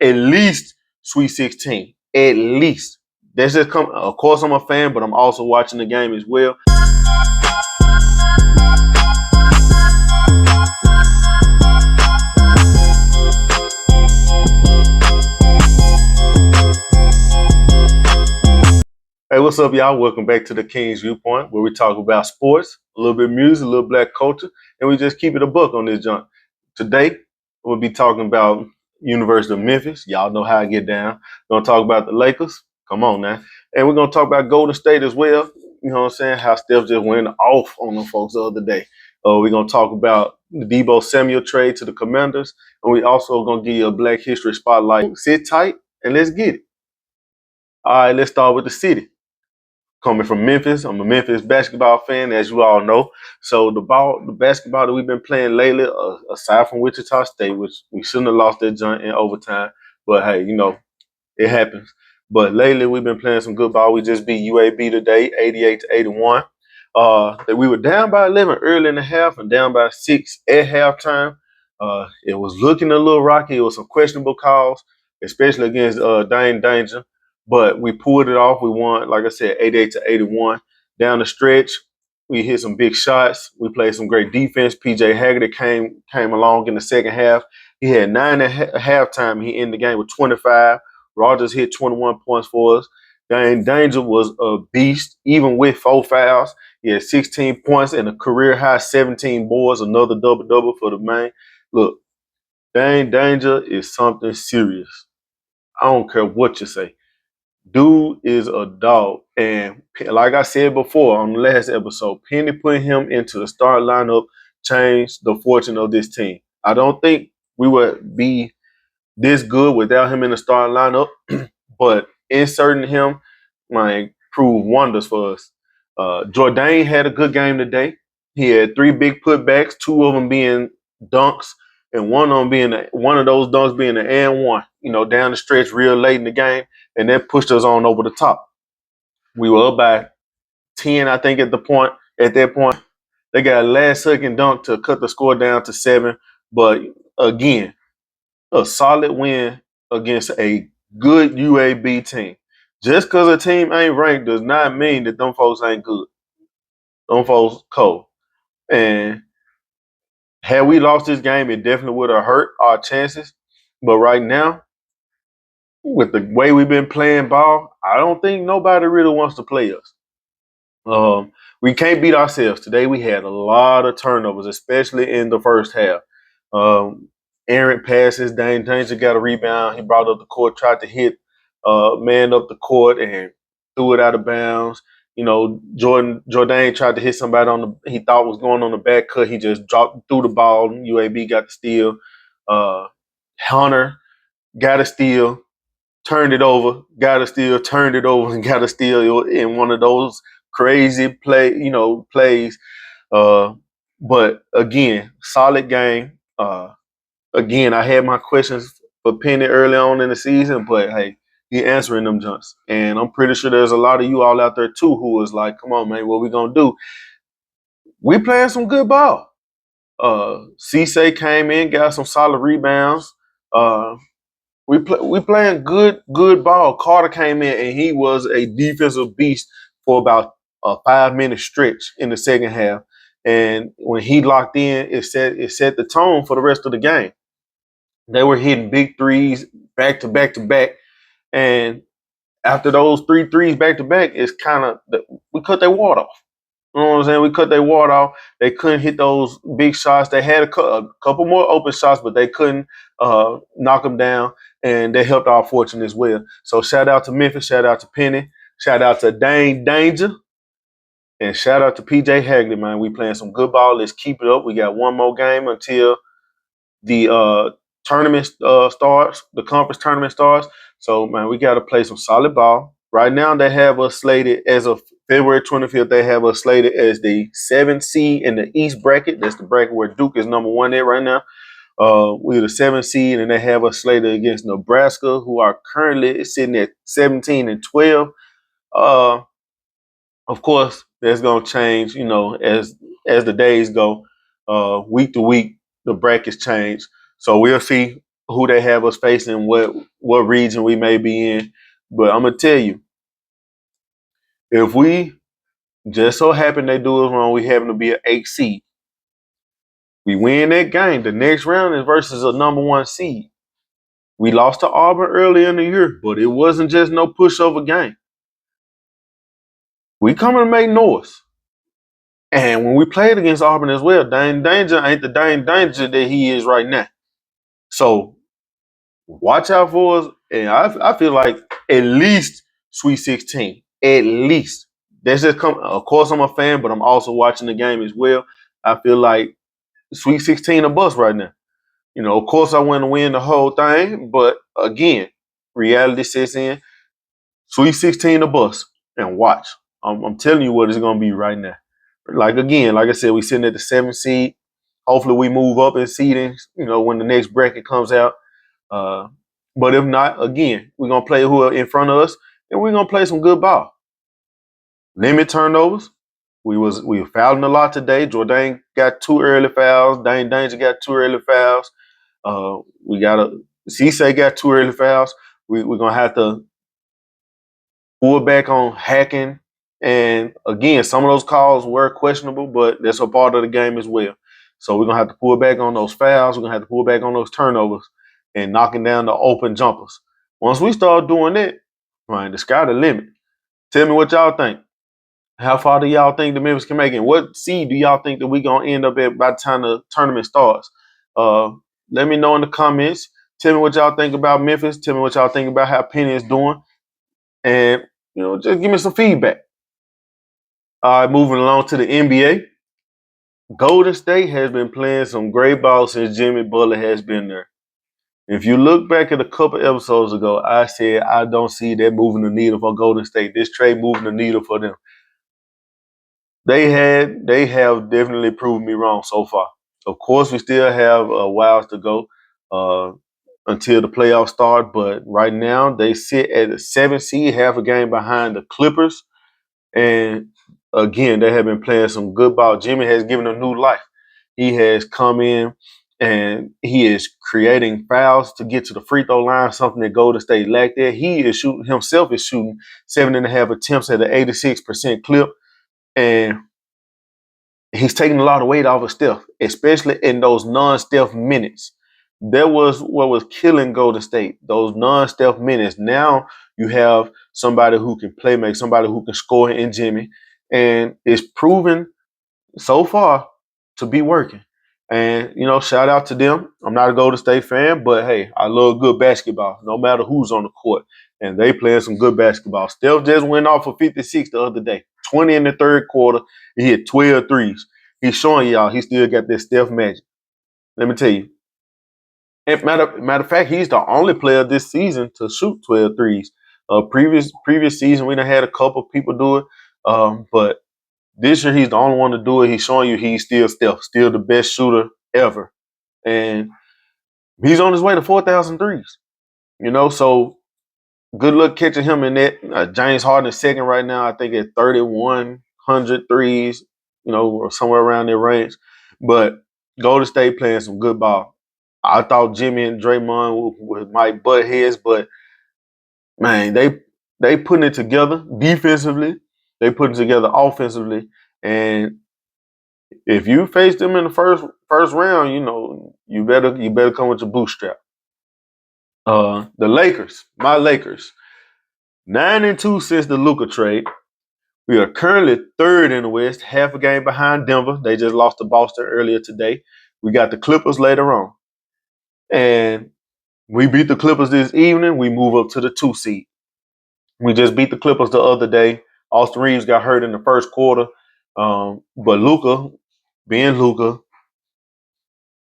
at least Sweet 16. At least. That's just come. Of course, I'm a fan, but I'm also watching the game as well. Hey, what's up, y'all? Welcome back to the King's Viewpoint, where we talk about sports, a little bit of music, a little black culture, and we just keep it a buck on this junk. Today, we'll be talking about University of Memphis. Y'all know how I get down. We're going to talk about the Lakers. Come on now. And we're going to talk about Golden State as well. You know what I'm saying? How Steph just went off on them folks the other day. We're going to talk about the Deebo Samuel trade to the Commanders. And we also going to give you a Black History spotlight. Sit tight and let's get it. All right, let's start with the city. Coming from Memphis, I'm a Memphis basketball fan, as you all know. So the basketball that we've been playing lately, aside from Wichita State, which we shouldn't have lost that joint in overtime, but hey, you know, it happens. But lately we've been playing some good ball. We just beat UAB today, 88-81. We were down by 11 early in the half and down by 6 at halftime. It was looking a little rocky. It was some questionable calls, especially against Dane Danger. But we pulled it off. We won, like I said, 88-81. Down the stretch, we hit some big shots. We played some great defense. PJ Haggerty came along in the second half. He had 9 at halftime. He ended the game with 25. Rogers hit 21 points for us. Dane Danger was a beast, even with 4 fouls. He had 16 points and a career high 17 boards, another double-double for the man. Look, Dane Danger is something serious. I don't care what you say. Dude is a dog. And like I said before on the last episode, Penny putting him into the start lineup changed the fortune of this team. I don't think we would be this good without him in the starting lineup, but inserting him might prove wonders for us. Jordan had a good game today. He had 3 big putbacks, 2 of them being dunks, and one of those dunks being an and one, you know, down the stretch real late in the game, and that pushed us on over the top. We were up by 10, I think, at that point. They got a last second dunk to cut the score down to 7. But again, a solid win against a good UAB team. Just because a team ain't ranked does not mean that them folks ain't good. Them folks cold. And had we lost this game, it definitely would have hurt our chances. But right now, with the way we've been playing ball, I don't think nobody really wants to play us. We can't beat ourselves. Today we had a lot of turnovers, especially in the first half. Errant passes, Dane Danger got a rebound. He brought up the court, tried to hit man up the court and threw it out of bounds. You know, Jordan tried to hit somebody he thought was going on the back cut. He just threw the ball. UAB got the steal. Hunter got a steal, turned it over, got a steal, turned it over, and got a steal in one of those crazy plays. But again, solid game. Again, I had my questions for Penny early on in the season, but hey, he answering them junks. And I'm pretty sure there's a lot of you all out there too who was like, come on, man, what we gonna do? We playing some good ball. Cisse came in, got some solid rebounds. We playing good ball. Carter came in and he was a defensive beast for about a 5-minute stretch in the second half. And when he locked in, it set the tone for the rest of the game. They were hitting big threes back to back to back. And after those 3 threes back to back, it's kind of, we cut their water off. You know what I'm saying? We cut their water off. They couldn't hit those big shots. They had a couple more open shots, but they couldn't knock them down. And they helped our fortune as well. So shout out to Memphis, shout out to Penny, shout out to Dane Danger, and shout out to PJ Haggerty, man. We playing some good ball. Let's keep it up. We got one more game until the tournament starts, the conference tournament starts. So, man, we got to play some solid ball. Right now, they have us slated as of February 25th. They have us slated as the 7th seed in the East bracket. That's the bracket where Duke is number 1 at right now. We're the 7th seed, and they have us slated against Nebraska, who are currently sitting at 17-12. Of course, that's going to change, you know, as the days go. Week to week, the brackets change. So we'll see who they have us facing, what region we may be in. But I'm gonna tell you, if we just so happen they do us wrong, we happen to be an 8 seed. We win that game. The next round is versus a number 1 seed. We lost to Auburn earlier in the year, but it wasn't just no pushover game. We coming to make noise. And when we played against Auburn as well, Dane Danger ain't the Dane Danger that he is right now. So watch out for us. And I feel like at least Sweet 16. At least. That's just come. Of course, I'm a fan, but I'm also watching the game as well. I feel like Sweet 16 a bust right now. Of course, I want to win the whole thing, but again, reality sets in. Sweet 16 a bust, and watch. I'm telling you what it's gonna be right now. Like again, like I said, we sitting at the 7th seed. Hopefully, we move up in seedings. When the next bracket comes out. Uh, but if not, again, we're gonna play who are in front of us, and we're gonna play some good ball. Limit turnovers. We were fouling a lot today. Jordan got 2 early fouls. Dane Danger got 2 early fouls. We got Cisse got 2 early fouls. We're gonna have to pull back on hacking. And again, some of those calls were questionable, but that's a part of the game as well. So we're gonna have to pull back on those fouls. We're gonna have to pull back on those turnovers and knocking down the open jumpers. Once we start doing that, man, the sky the limit. Tell me what y'all think. How far do y'all think the Memphis can make it? What seed do y'all think that we gonna end up at by the time the tournament starts? Let me know in the comments. Tell me what y'all think about Memphis. Tell me what y'all think about how Penny is doing. And just give me some feedback. All right, moving along to the NBA. Golden State has been playing some great ball since Jimmy Butler has been there. If you look back at a couple episodes ago, I said I don't see that moving the needle for Golden State. This trade moving the needle for them. They have definitely proved me wrong so far. Of course, we still have a while to go until the playoffs start, but right now they sit at the 7th seed, half a game behind the Clippers. And again, they have been playing some good ball. Jimmy has given a new life. He has come in and he is creating fouls to get to the free throw line, something that Golden State lacked there. He is shooting 7.5 attempts at an 86% clip. And he's taking a lot of weight off of Steph, especially in those non-Steph minutes. That was what was killing Golden State, those non-Steph minutes. Now you have somebody who can play make, somebody who can score in Jimmy, and it's proven so far to be working. And, shout out to them. I'm not a Golden State fan, but hey, I love good basketball, no matter who's on the court. And they playing some good basketball. Steph just went off for 56 the other day, 20 in the third quarter. He hit 12 threes. He's showing y'all he still got that Steph magic. Let me tell you. And matter of fact, he's the only player this season to shoot 12 threes. Previous season, we done had a couple people do it. But this year, he's the only one to do it. He's showing you he's still Steph, still the best shooter ever. And he's on his way to 4,000 threes. So good luck catching him in that. James Harden is second right now, I think at 3,100 threes, or somewhere around that range. But Golden State playing some good ball. I thought Jimmy and Draymond might butt heads, but man, they putting it together defensively. They putting it together offensively. And if you face them in the first round, you better come with your bootstrap. The Lakers, my Lakers, 9-2 since the Luka trade. We are currently third in the West, half a game behind Denver. They just lost to Boston earlier today. We got the Clippers later on. And we beat the Clippers this evening. We move up to the 2 seed. We just beat the Clippers the other day. Austin Reeves got hurt in the first quarter. But Luka, being Luka,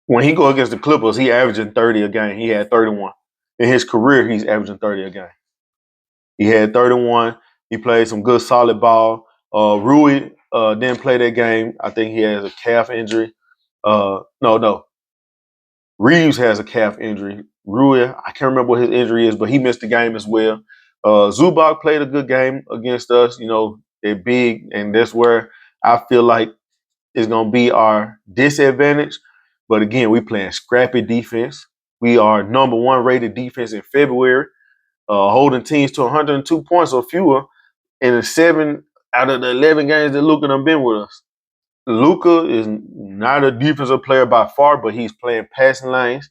when he go against the Clippers, he averaging 30 a game. He had 31. In his career, he's averaging 30 a game. He had 31. He played some good, solid ball. Rui didn't play that game. I think he has a calf injury. No. Reeves has a calf injury. Rui, I can't remember what his injury is, but he missed the game as well. Zubac played a good game against us. They're big, and that's where I feel like it's going to be our disadvantage. But again, we playing scrappy defense. We are number one rated defense in February, holding teams to 102 points or fewer in the 7 out of the 11 games that Luka done been with us. Luka is not a defensive player by far, but he's playing passing lanes,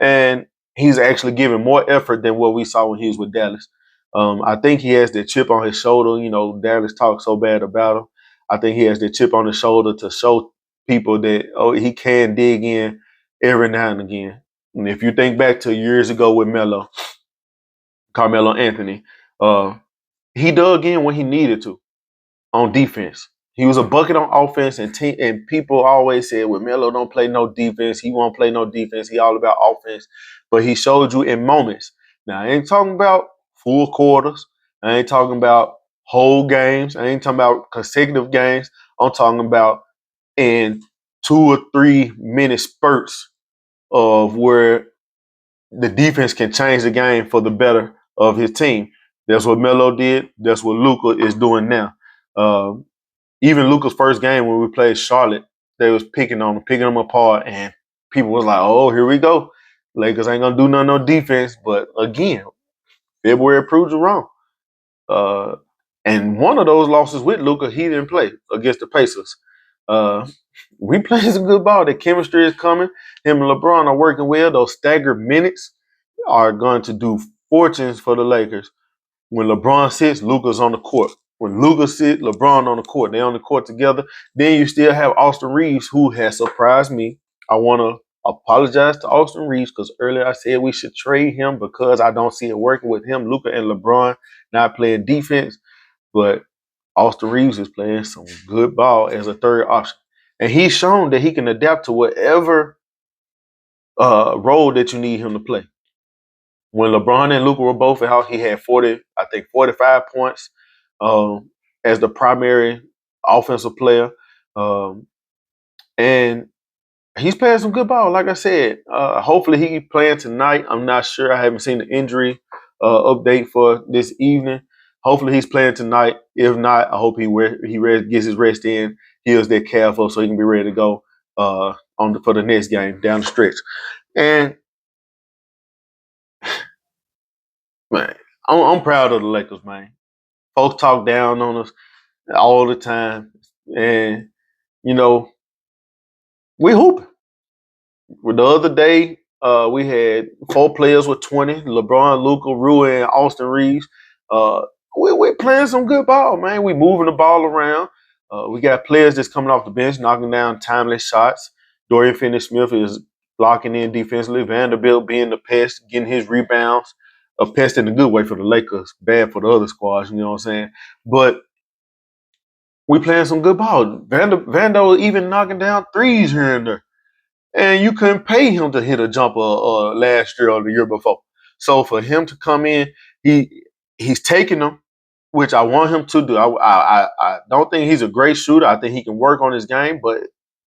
and he's actually giving more effort than what we saw when he was with Dallas. I think he has the chip on his shoulder. You know, Dallas talks so bad about him. I think he has the chip on his shoulder to show people that he can dig in every now and again. And if you think back to years ago with Carmelo Anthony, uh, he dug in when he needed to on defense. He was a bucket on offense, and people always said, "Well, Melo don't play no defense. He won't play no defense. He all about offense." But he showed you in moments. Now, I ain't talking about full quarters. I ain't talking about whole games. I ain't talking about consecutive games. I'm talking about in 2 or 3 minute spurts of where the defense can change the game for the better of his team. That's what Melo did. That's what Luka is doing now. Even Luka's first game when we played Charlotte, they was picking him apart, and people was like, "Oh, here we go. Lakers ain't gonna do nothing on defense." But again, February proved you wrong. Uh, and one of those losses with Luka, he didn't play against the Pacers. Uh, we playing some good ball. The chemistry is coming. Him and LeBron are working well. Those staggered minutes are going to do fortunes for the Lakers. When LeBron sits, Luka's on the court. When Luka sits, LeBron on the court. They're on the court together. Then you still have Austin Reeves, who has surprised me. I want to apologize to Austin Reeves because earlier I said we should trade him because I don't see it working with him, Luka and LeBron not playing defense. But Austin Reeves is playing some good ball as a third option. And he's shown that he can adapt to whatever role that you need him to play. When LeBron and Luka were both out, he had 45 points as the primary offensive player. Um, and he's playing some good ball, like I said. Hopefully he playing tonight. I'm not sure. I haven't seen the injury update for this evening. Hopefully he's playing tonight. If not, I hope gets his rest in, heals that calf up so he can be ready to go for the next game down the stretch. And man, I'm proud of the Lakers, man. Folks talk down on us all the time, and you know we hoop. The other day, we had 4 players with 20: LeBron, Luka, Rui, and Austin Reeves. Uh, we're playing some good ball, man. We moving the ball around. We got players that's coming off the bench, knocking down timely shots. Dorian Finney-Smith is blocking in defensively. Vanderbilt being the pest, getting his rebounds. A pest in a good way for the Lakers, bad for the other squads. You know what I'm saying? But we playing some good ball. Vando even knocking down threes here and there. And you couldn't pay him to hit a jumper last year or the year before. So for him to come in, he's taking them, which I want him to do. I don't think he's a great shooter. I think he can work on his game, but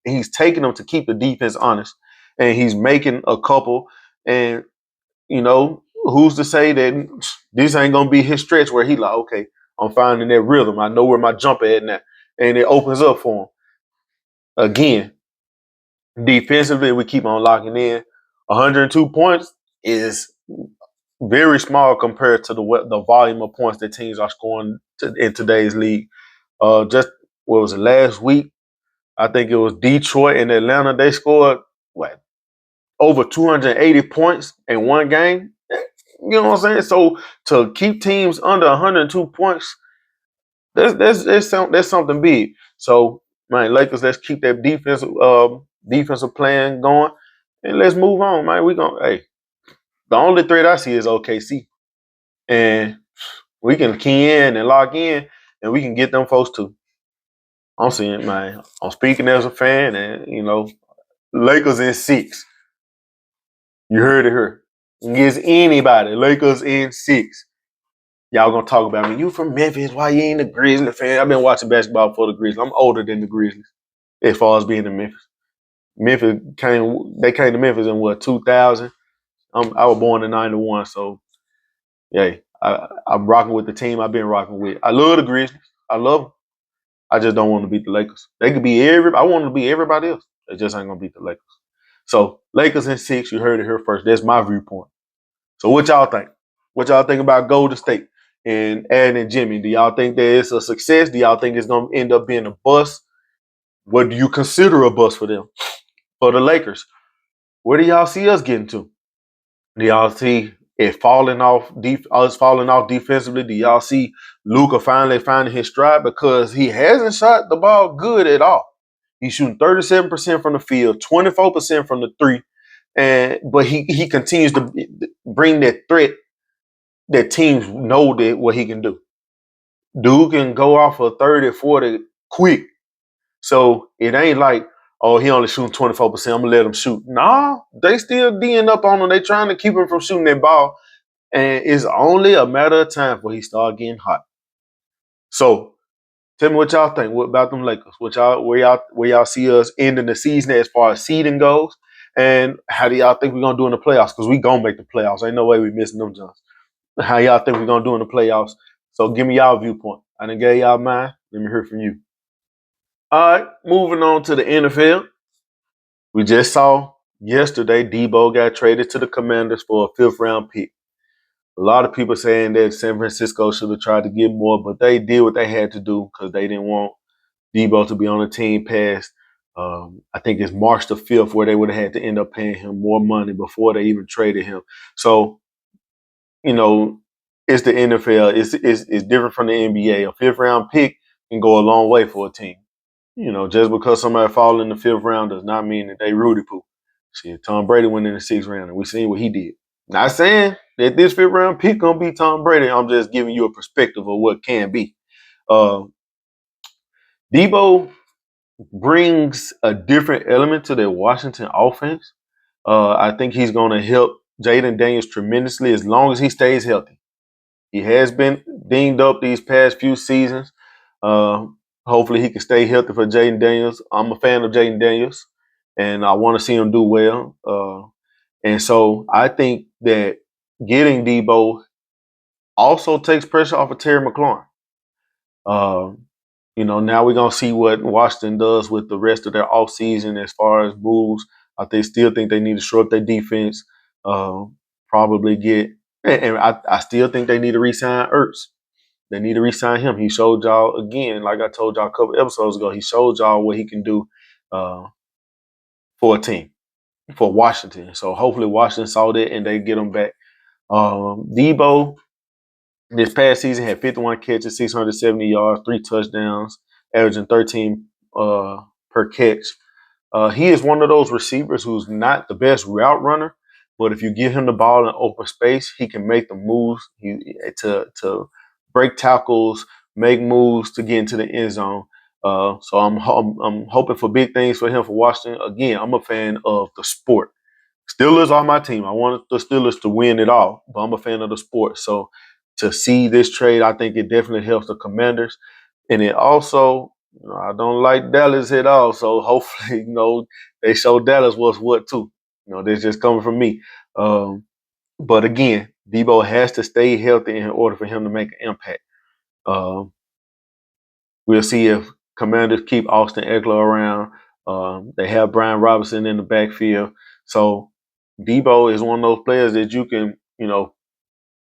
he's taking them to keep the defense honest. And he's making a couple. And, who's to say that this ain't going to be his stretch where he like, okay, I'm finding that rhythm. I know where my jumper at now. And it opens up for him. Again, defensively, we keep on locking in. 102 points is very small compared to the volume of points that teams are scoring in today's league. Just what was it last week? I think it was Detroit and Atlanta. They scored over 280 points in one game. You know what I'm saying? So to keep teams under 102 points, that's something big. So man, Lakers, let's keep that defensive plan going, and let's move on, man. The only threat I see is OKC, and we can key in and lock in, and we can get them folks too. I'm seeing, man. I'm speaking as a fan, and Lakers in 6. You heard it here. Against anybody, Lakers in 6. Y'all gonna talk about me. You from Memphis? Why you ain't a Grizzly fan? I've been watching basketball for the Grizzlies. I'm older than the Grizzlies as far as being in Memphis. They came to Memphis in 2000. I was born in 91, so yeah, I'm rocking with the team I've been rocking with. I love the Grizzlies. I love them. I just don't want to beat the Lakers. They could be I want to be everybody else. They just ain't gonna beat the Lakers. So Lakers in 6, you heard it here first. That's my viewpoint. So what y'all think? What y'all think about Golden State and adding Jimmy? Do y'all think that it's a success? Do y'all think it's going to end up being a bust? What do you consider a bust for them? For the Lakers, where do y'all see us getting to? Do y'all see it falling off? Us falling off defensively? Do y'all see Luka finally finding his stride? Because he hasn't shot the ball good at all. He's shooting 37% from the field, 24% from the three, but he continues to bring that threat that teams know that what he can do. Dude can go off of 30, 40 quick. So it ain't like, oh, he only shooting 24%. I'm gonna let him shoot. Nah, they still D'ing up on him. They trying to keep him from shooting that ball. And it's only a matter of time before he start getting hot. So tell me what y'all think. What about them Lakers? Where y'all see us ending the season as far as seeding goes? And how do y'all think we're gonna do in the playoffs? Because we gonna make the playoffs. Ain't no way we missing them Johns. How y'all think we're gonna do in the playoffs? So give me y'all viewpoint. I done gave y'all mine. Let me hear from you. All right, moving on to the NFL. We just saw yesterday Deebo got traded to the Commanders for a 5th-round pick. A lot of people saying that San Francisco should have tried to get more, but they did what they had to do because they didn't want Deebo to be on the team past, I think it's March the 5th, where they would have had to end up paying him more money before they even traded him. So, you know, it's the NFL. It's different from the NBA. A 5th-round pick can go a long way for a team. Just because somebody fall in the 5th round does not mean that they Rudy poo. See, Tom Brady went in the 6th round, and we seen what he did. Not saying that this 5th-round pick gonna be Tom Brady. I'm just giving you a perspective of what can be. Uh, Deebo brings a different element to their Washington offense. I think he's going to help Jaden Daniels tremendously as long as he stays healthy. He has been dinged up these past few seasons. Uh, Hopefully he can stay healthy for Jaden Daniels. I'm a fan of Jaden Daniels, and I want to see him do well. And so I think that getting Deebo also takes pressure off of Terry McLaurin. Now we're going to see what Washington does with the rest of their offseason as far as moves. Still think they need to shore up their defense, probably get – and I still think they need to re-sign Ertz. They need to re-sign him. He showed y'all, again, like I told y'all a couple episodes ago, he showed y'all what he can do for a team, for Washington. So hopefully Washington saw that and they get him back. Deebo, this past season, had 51 catches, 670 yards, 3 touchdowns, averaging 13 per catch. He is one of those receivers who's not the best route runner, but if you give him the ball in open space, he can make the moves to break tackles, make moves to get into the end zone. So I'm hoping for big things for him for Washington. Again, I'm a fan of the sport. Steelers are my team. I want the Steelers to win it all, but I'm a fan of the sport. So to see this trade, I think it definitely helps the Commanders. And it also, I don't like Dallas at all. So hopefully, they show Dallas what's what too. That's just coming from me. But again, Deebo has to stay healthy in order for him to make an impact. We'll see if Commanders keep Austin Eckler around. They have Brian Robinson in the backfield. So Deebo is one of those players that you can,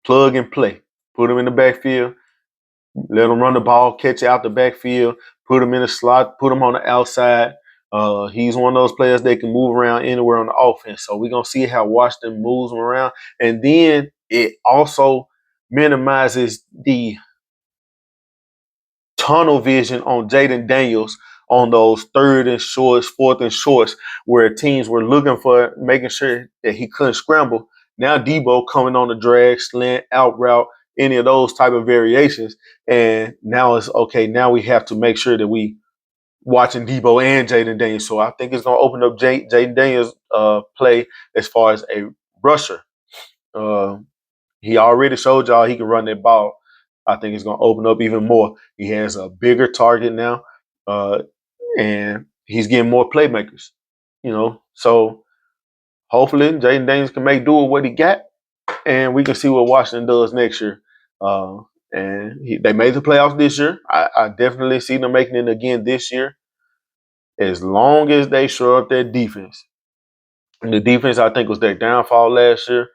plug and play. Put him in the backfield, let him run the ball, catch out the backfield, put him in the slot, put him on the outside. He's one of those players that can move around anywhere on the offense. So we're going to see how Washington moves him around. And then it also minimizes the tunnel vision on Jaden Daniels on those 3rd and shorts, 4th and shorts, where teams were looking for making sure that he couldn't scramble. Now Deebo coming on the drag, slant, out route, any of those type of variations. And now it's okay. Now we have to make sure that we watching Deebo and Jaden Daniels. So I think it's going to open up Jaden Daniels' play as far as a rusher. He already showed y'all he can run that ball. I think it's going to open up even more. He has a bigger target now, and he's getting more playmakers. So hopefully Jaden Daniels can make do with what he got, and we can see what Washington does next year. They made the playoffs this year. I definitely see them making it again this year, as long as they shore up their defense. And the defense, I think, was their downfall last year.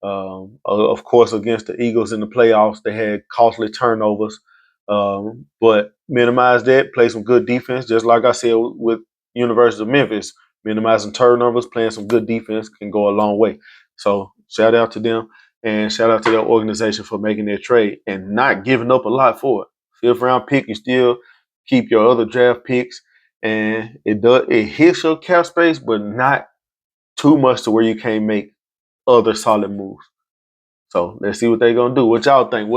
Of course, against the Eagles in the playoffs, they had costly turnovers. But minimize that, play some good defense, just like I said with University of Memphis. Minimizing turnovers, playing some good defense can go a long way. So shout out to them and shout out to their organization for making their trade and not giving up a lot for it. Fifth round pick, you still keep your other draft picks, and it hits your cap space, but not too much to where you can't make other solid moves. So let's see what they're gonna do. What y'all think?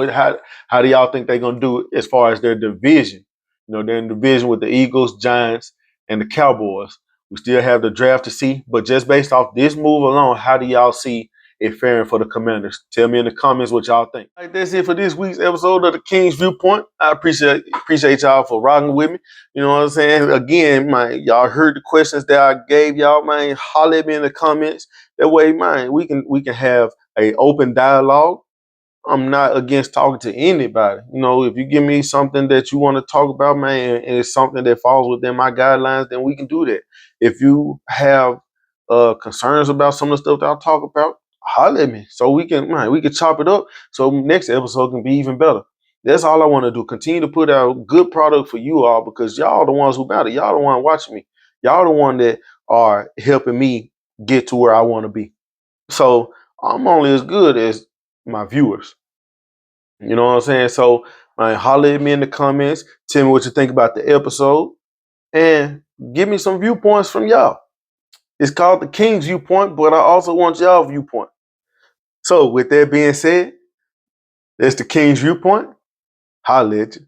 How do y'all think they're gonna do as far as their division? You know, they're in division with the Eagles, Giants, and the Cowboys. We still have the draft to see, but just based off this move alone, how do y'all see it faring for the Commanders? Tell me in the comments what y'all think. All right, that's it for this week's episode of the King's Viewpoint. I appreciate y'all for rocking with me. You know what I'm saying? Again, man, y'all heard the questions that I gave y'all, man. Holler at me in the comments. That way, man, we can have a open dialogue. I'm not against talking to anybody. You know, if you give me something that you want to talk about, man, and it's something that falls within my guidelines, then we can do that. If you have concerns about some of the stuff that I'll talk about, holler at me so we can chop it up so next episode can be even better. That's all I want to do. Continue to put out good product for you all because y'all the ones who matter. Y'all the one watching me. Y'all the one that are helping me get to where I want to be. So I'm only as good as my viewers. You know what I'm saying? So holler at me in the comments. Tell me what you think about the episode. And give me some viewpoints from y'all. It's called the King's Viewpoint, but I also want y'all viewpoint. So with that being said, that's the King's Viewpoint. Holla at you.